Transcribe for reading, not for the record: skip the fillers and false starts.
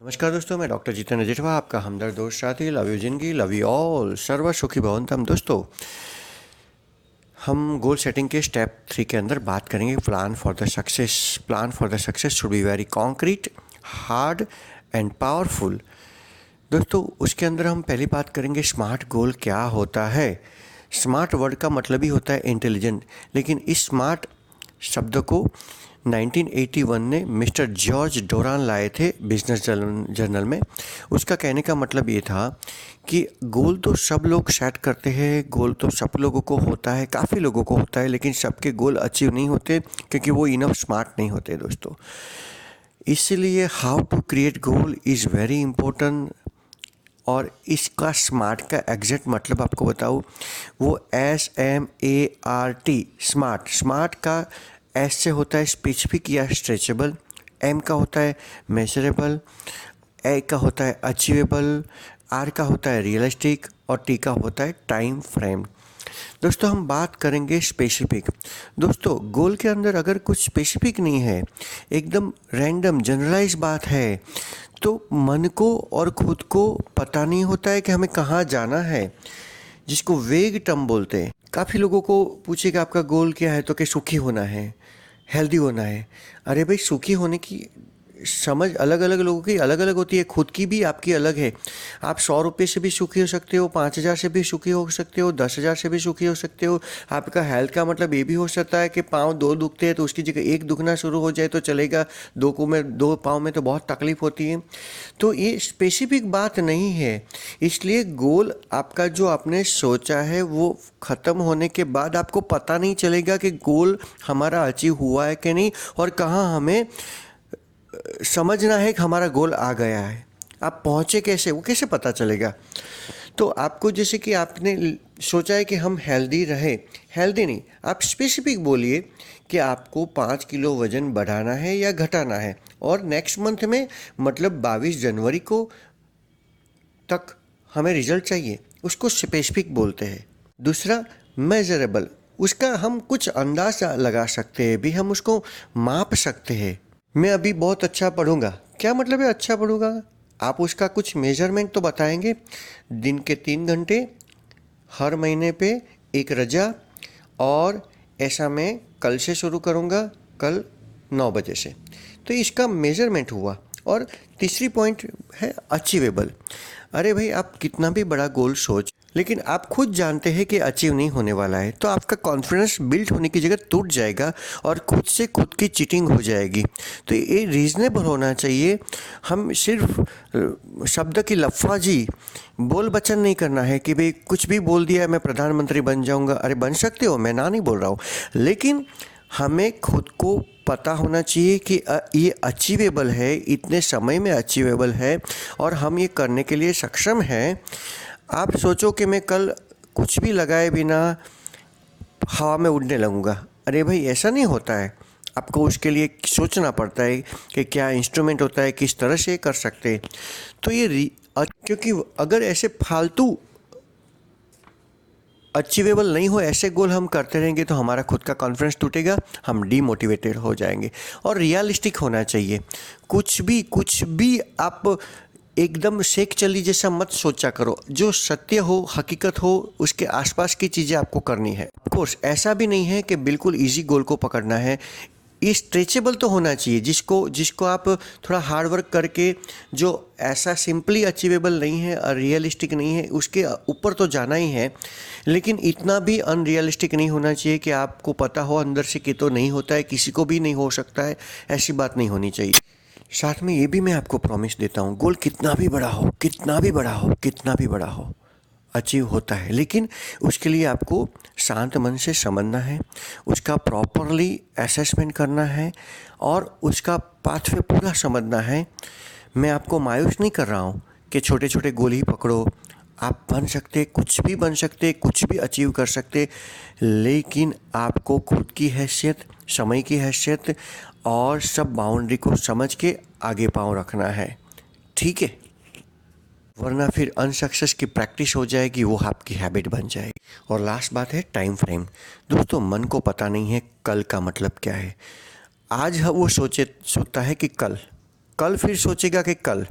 नमस्कार दोस्तों, मैं डॉक्टर जितेंद्र जेठवा, आपका हमदर्द दोस्त साथी। लव यू जिंदगी, लव यू ऑल, सर्व सुखी भवंतम। दोस्तों, हम गोल सेटिंग के स्टेप 3 के अंदर बात करेंगे plan for the success. Plan for the success should be very concrete, hard and powerful. दोस्तों, उसके अंदर हम पहली बात करेंगे स्मार्ट गोल क्या होता है। स्मार्ट वर्ड का मतलब ही होता है इंटेलिजेंट, लेकिन इस स्मार्ट शब्द को 1981 ने मिस्टर जॉर्ज डोरान लाए थे बिजनेस जर्नल में। उसका कहने का मतलब ये था कि गोल तो सब लोग सेट करते हैं, गोल तो सब लोगों को होता है, काफ़ी लोगों को होता है, लेकिन सबके गोल अचीव नहीं होते क्योंकि वो इनफ स्मार्ट नहीं होते दोस्तों। इसलिए how to create goal is very important. और इसका स्मार्ट का एग्जैक्ट मतलब आपको बताऊँ, वो SMART, स्मार्ट का एस से होता है स्पेसिफिक या स्ट्रेचेबल, एम का होता है मेजरेबल, ए का होता है अचीवेबल, आर का होता है रियलिस्टिक और टी का होता है टाइम फ्रेम। दोस्तों, हम बात करेंगे स्पेसिफिक। दोस्तों, गोल के अंदर अगर कुछ स्पेसिफिक नहीं है, एकदम रैंडम जनरलाइज बात है, तो मन को और खुद को पता नहीं होता है कि हमें कहाँ जाना है, जिसको वेग टर्म बोलते हैं। काफ़ी लोगों को पूछेगा आपका गोल क्या है, तो कि सुखी होना है, हेल्दी होना है। अरे भाई, सुखी होने की समझ अलग अलग लोगों की अलग अलग होती है, खुद की भी आपकी अलग है। आप 100 रुपये से भी सुखी हो सकते हो, 5,000 से भी सुखी हो सकते हो, 10,000 से भी सुखी हो सकते हो। आपका हेल्थ का मतलब ये भी हो सकता है कि पाँव 2 दुखते हैं तो उसकी जगह 1 दुखना शुरू हो जाए तो चलेगा, 2 पाँव में तो बहुत तकलीफ होती है। तो ये स्पेसिफिक बात नहीं है। इसलिए गोल आपका जो आपने सोचा है वो ख़त्म होने के बाद आपको पता नहीं चलेगा कि गोल हमारा अचीव हुआ है कि नहीं, और कहाँ हमें समझना है कि हमारा गोल आ गया है। आप पहुँचे कैसे, वो कैसे पता चलेगा। तो आपको जैसे कि आपने सोचा है कि हम हेल्दी रहे, हेल्दी नहीं, आप स्पेसिफिक बोलिए कि आपको 5 किलो वज़न बढ़ाना है या घटाना है, और नेक्स्ट मंथ में मतलब 22 जनवरी को तक हमें रिजल्ट चाहिए, उसको स्पेसिफिक बोलते हैं। दूसरा मेजरेबल, उसका हम कुछ अंदाज लगा सकते हैं भी, हम उसको माप सकते हैं। मैं अभी बहुत अच्छा पढ़ूंगा, क्या मतलब है अच्छा पढ़ूंगा? आप उसका कुछ मेजरमेंट तो बताएंगे, दिन के 3 घंटे, हर महीने पे 1 रजा, और ऐसा मैं कल से शुरू करूंगा, कल 9 बजे से। तो इसका मेजरमेंट हुआ। और तीसरी पॉइंट है अचीवेबल। अरे भाई, आप कितना भी बड़ा गोल सोच, लेकिन आप खुद जानते हैं कि अचीव नहीं होने वाला है, तो आपका कॉन्फिडेंस बिल्ड होने की जगह टूट जाएगा और खुद से खुद की चीटिंग हो जाएगी। तो ये रीज़नेबल होना चाहिए। हम सिर्फ शब्द की लफ्फाजी बोल बचन नहीं करना है कि भाई कुछ भी बोल दिया मैं प्रधानमंत्री बन जाऊंगा। अरे बन सकते हो, मैं ना नहीं बोल रहा हूँ, लेकिन हमें खुद को पता होना चाहिए कि ये अचीवेबल है, इतने समय में अचीवेबल है और हम ये करने के लिए सक्षम हैं। आप सोचो कि मैं कल कुछ भी लगाए बिना हवा में उड़ने लगूंगा। अरे भाई, ऐसा नहीं होता है। आपको उसके लिए सोचना पड़ता है कि क्या इंस्ट्रूमेंट होता है, किस तरह से कर सकते हैं। तो क्योंकि अगर ऐसे फालतू अचीवेबल नहीं हो ऐसे गोल हम करते रहेंगे तो हमारा खुद का कॉन्फिडेंस टूटेगा, हम डीमोटिवेटेड हो जाएंगे। और रियलिस्टिक होना चाहिए। कुछ भी आप एकदम शेख चली जैसा मत सोचा करो। जो सत्य हो, हकीकत हो, उसके आसपास की चीज़ें आपको करनी है। ऑफ कोर्स ऐसा भी नहीं है कि बिल्कुल इजी गोल को पकड़ना है। ये स्ट्रेचेबल तो होना चाहिए, जिसको आप थोड़ा हार्ड वर्क करके, जो ऐसा सिंपली अचीवेबल नहीं है और रियलिस्टिक नहीं है, उसके ऊपर तो जाना ही है। लेकिन इतना भी अनरियलिस्टिक नहीं होना चाहिए कि आपको पता हो अंदर से कि तो नहीं होता है, किसी को भी नहीं हो सकता है। ऐसी बात नहीं होनी चाहिए। साथ में ये भी मैं आपको प्रॉमिस देता हूँ, गोल कितना भी बड़ा हो, कितना भी बड़ा हो, कितना भी बड़ा हो, अचीव होता है। लेकिन उसके लिए आपको शांत मन से समझना है, उसका प्रॉपरली असेसमेंट करना है और उसका पाथवे पूरा समझना है। मैं आपको मायूस नहीं कर रहा हूँ कि छोटे छोटे गोल ही पकड़ो। आप बन सकते, कुछ भी बन सकते, कुछ भी अचीव कर सकते, लेकिन आपको खुद की हैसियत, समय की हैसियत और सब बाउंड्री को समझ के आगे पाँव रखना है, ठीक है? वरना फिर अनसक्सेस की प्रैक्टिस हो जाएगी, वो आपकी हैबिट बन जाएगी। और लास्ट बात है टाइम फ्रेम। दोस्तों, मन को पता नहीं है कल का मतलब क्या है। आज वो सोचता है कि कल, कल फिर सोचेगा कि कल,